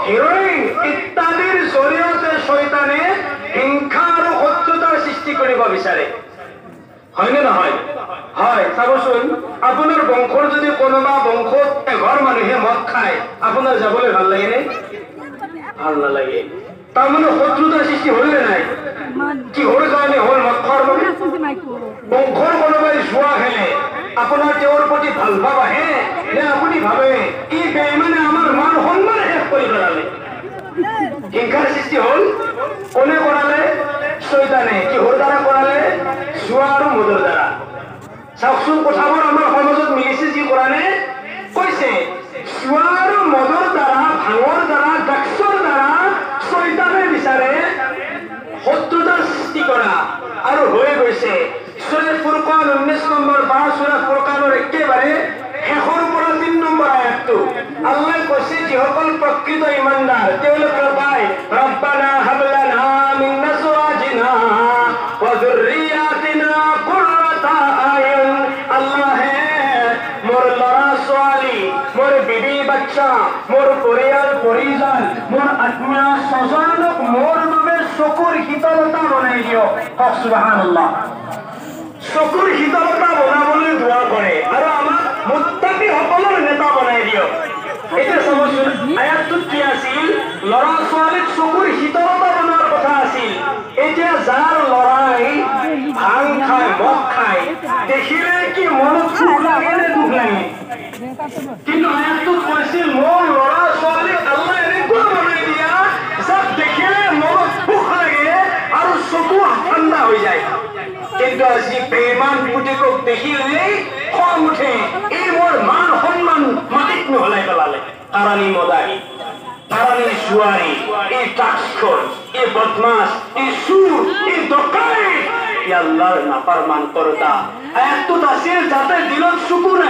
heroine ইত্যাদিৰ জৰিয়তে শয়তানে হিংসা আৰু শত্ৰুতাৰ সৃষ্টি কৰিব বিচাৰে হয়নে নহয় হয় চাবচোন আপোনাৰ বংশৰ যদি কোনোবা বংশত এঘৰ মানুহে মদ খায় আপোনাৰ যাবলৈ ভাল লাগেনে ভাল নালাগে তাৰমানে শত্ৰুতাৰ সৃষ্টি হ'ল নে নাই কিহৰ কাৰণে হ'ল মদ খোৱাৰ বাবে বংশৰ কোনোবাই জুৱা খেলে আপোনাৰ তেওঁৰ প্ৰতি ভাল ভাৱ আহে নে আপুনি ভাবে ই বেইমানে আমাৰ মান সন্মান শেষ কৰি পেলালে হিংসাৰ সৃষ্টি হ'ল কোনে কৰালে শয়তানে কিহৰ দ্বাৰা কৰালে জুৱা আৰু মদৰ দ্বাৰা চাওকচোন কথাবোৰ আমাৰ সমাজত মিলিছে যি কৰানে কৈছে জুৱা আৰু মদৰ দ্বাৰা ভাঙৰ দ্বাৰা ড্ৰাগছৰ দ্বাৰা শয়তানে বিচাৰে শত্ৰুতাৰ সৃষ্টি কৰা আৰু হৈ গৈছে সূৰা ফুৰকান 19 নম্বৰ পাৰা সূৰা ফুৰকানৰ একেবাৰে শেষৰ পৰা 3 নম্বৰ আয়াতটো আল্লাহ কৈছে যিসকল প্ৰকৃত ইমানদাৰ তেওঁলোকে পায় ৰব্বানা হাব লানা মিন আজৱাজিনা ওয়া যুৰৰিয়াতিনা কুৰৰাতা আয়ুন আল্লাহ হে মোৰ ল'ৰা ছোৱালী মোৰ বিবি বাচ্চা মোৰ পৰিয়াল পৰিজন মোৰ আত্মীয় স্বজনক মোৰ বাবে চকুৰ শীতলতা বনাই দিয়ক সুবহানাল্লাহ চকুৰ শীতলতা বনাবলৈ দোৱা কৰে আৰু আমাক মুত্তাকি সকলৰ নেতা বনাই দিয়ক এতিয়া চাবচোন আয়াতটোত কি আছিল ল'ৰা ছোৱালীক চকুৰ শীতলতা বনোৱাৰ কথা আছিল এতিয়া যাৰ ল'ৰাই ভাং খায় মদ খায় দেখিলে কি মনত সুখ লাগে নে দুখ লাগে কিন্তু আয়াতটোত কৈছিল মোৰ ল'ৰা ছোৱালীক আল্লাহ এনেকুৱা বনাই দিয়া যাক দেখিলে মনত সুখ লাগে আৰু চকু ঠাণ্ডা হৈ যায় কিন্তু আজি বেইমান পুতেকক দেখিলেই খং উঠে এই মোৰ মান সন্মান মাটিত নহলাই পেলালে তাৰানি মদাহী তাৰানি জুৱাৰী এই ড্ৰাগছখোৰ এই বদমাছ এই চুৰ এই ডকাইত আল্লাহৰ নাফৰমান কৰোঁতা আয়াতটোত আছিল যাতে দিলত চকু নাই